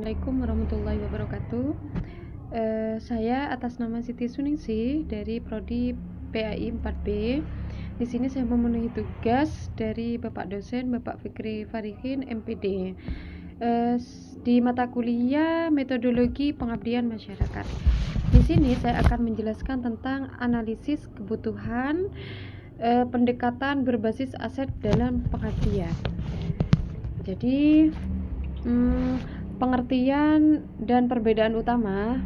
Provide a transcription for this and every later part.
Assalamualaikum warahmatullahi wabarakatuh. Saya atas nama Siti Suningsih dari Prodi PAI 4B. Di sini saya memenuhi tugas dari Bapak dosen Bapak Fikri Farihin MPD di mata kuliah Metodologi Pengabdian Masyarakat. Di sini saya akan menjelaskan tentang analisis kebutuhan pendekatan berbasis aset dalam pengabdian. Jadi pengertian dan perbedaan utama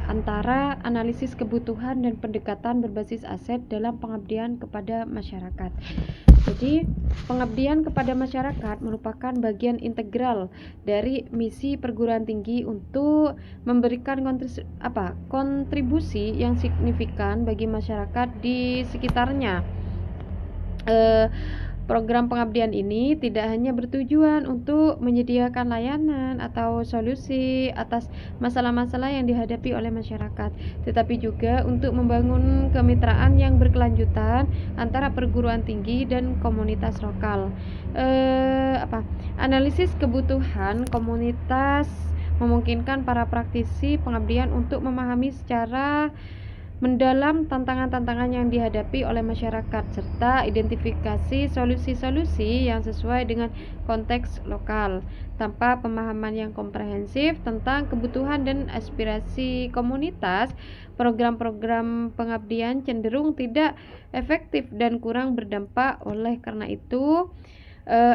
antara analisis kebutuhan dan pendekatan berbasis aset dalam pengabdian kepada masyarakat. Jadi, pengabdian kepada masyarakat merupakan bagian integral dari misi perguruan tinggi untuk memberikan kontribusi yang signifikan bagi masyarakat di sekitarnya. Program pengabdian ini tidak hanya bertujuan untuk menyediakan layanan atau solusi atas masalah-masalah yang dihadapi oleh masyarakat, tetapi juga untuk membangun kemitraan yang berkelanjutan antara perguruan tinggi dan komunitas lokal. Analisis kebutuhan komunitas memungkinkan para praktisi pengabdian untuk memahami secara mendalam tantangan-tantangan yang dihadapi oleh masyarakat serta identifikasi solusi-solusi yang sesuai dengan konteks lokal. Tanpa pemahaman yang komprehensif tentang kebutuhan dan aspirasi komunitas, program-program pengabdian cenderung tidak efektif dan kurang berdampak. Oleh karena itu,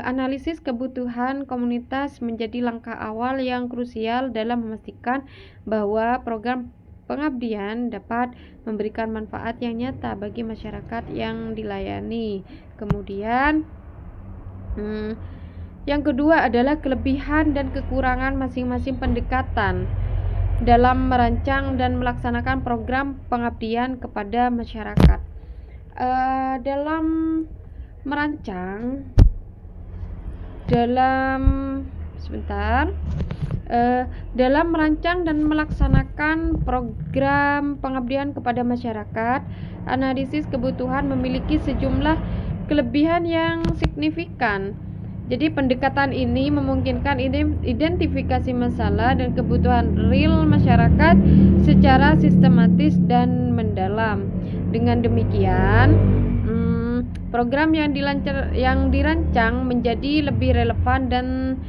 analisis kebutuhan komunitas menjadi langkah awal yang krusial dalam memastikan bahwa program pengabdian dapat memberikan manfaat yang nyata bagi masyarakat yang dilayani. Kemudian, yang kedua adalah kelebihan dan kekurangan masing-masing pendekatan dalam merancang dan melaksanakan program pengabdian kepada masyarakat. Dalam merancang dan melaksanakan program pengabdian kepada masyarakat, analisis kebutuhan memiliki sejumlah kelebihan yang signifikan. Jadi pendekatan ini memungkinkan identifikasi masalah dan kebutuhan real masyarakat secara sistematis dan mendalam. Dengan demikian, program yang dirancang menjadi lebih relevan dan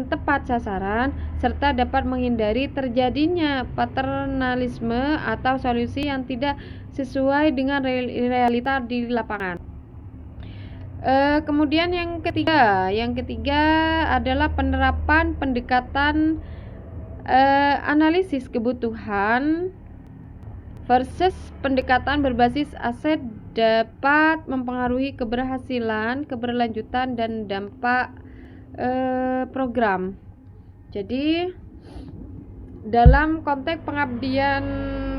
tepat sasaran serta dapat menghindari terjadinya paternalisme atau solusi yang tidak sesuai dengan realita di lapangan. Kemudian yang ketiga adalah penerapan pendekatan analisis kebutuhan versus pendekatan berbasis aset dapat mempengaruhi keberhasilan, keberlanjutan, dan dampak program. Jadi, dalam konteks pengabdian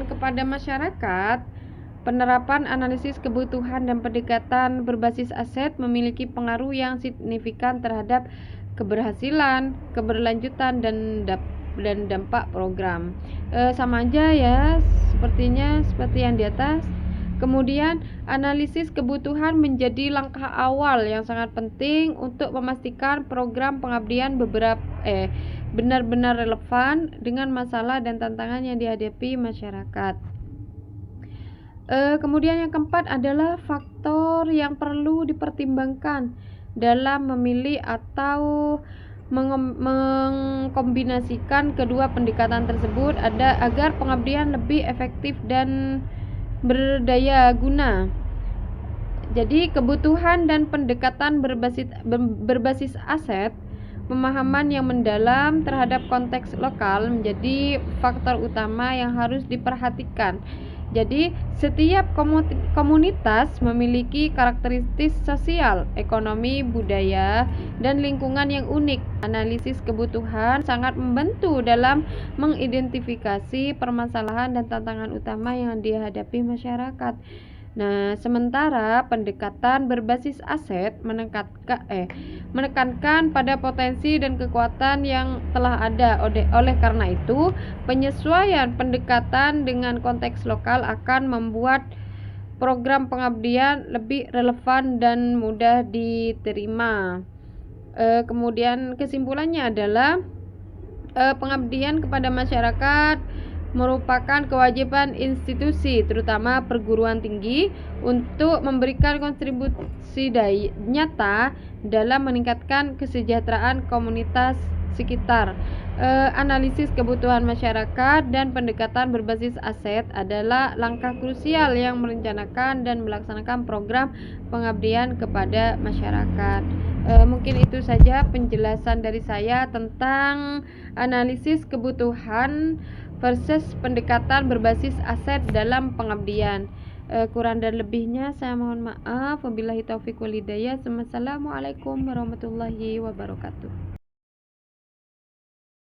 kepada masyarakat, penerapan analisis kebutuhan dan pendekatan berbasis aset memiliki pengaruh yang signifikan terhadap keberhasilan, keberlanjutan, dan dampak program. Sama aja ya, seperti yang di atas. Kemudian, analisis kebutuhan menjadi langkah awal yang sangat penting untuk memastikan program pengabdian benar-benar relevan dengan masalah dan tantangan yang dihadapi masyarakat. Kemudian yang keempat adalah faktor yang perlu dipertimbangkan dalam memilih atau mengkombinasikan kedua pendekatan tersebut agar pengabdian lebih efektif dan berdaya guna. Jadi kebutuhan dan pendekatan berbasis aset, pemahaman yang mendalam terhadap konteks lokal menjadi faktor utama yang harus diperhatikan. Jadi setiap komunitas memiliki karakteristik sosial, ekonomi, budaya, dan lingkungan yang unik. Analisis kebutuhan sangat membantu dalam mengidentifikasi permasalahan dan tantangan utama yang dihadapi masyarakat. Nah, sementara pendekatan berbasis aset menekankan pada potensi dan kekuatan yang telah ada. Oleh karena itu, penyesuaian pendekatan dengan konteks lokal akan membuat program pengabdian lebih relevan dan mudah diterima. Kemudian kesimpulannya adalah Pengabdian kepada masyarakat merupakan kewajiban institusi, terutama perguruan tinggi, untuk memberikan kontribusi nyata dalam meningkatkan kesejahteraan komunitas sekitar. Analisis kebutuhan masyarakat dan pendekatan berbasis aset adalah langkah krusial yang merencanakan dan melaksanakan program pengabdian kepada masyarakat. Mungkin itu saja penjelasan dari saya tentang analisis kebutuhan versus pendekatan berbasis aset dalam pengabdian. Kurang dan lebihnya saya mohon maaf. Wabillahi taufiq wal hidayah. Wassalamualaikum warahmatullahi wabarakatuh.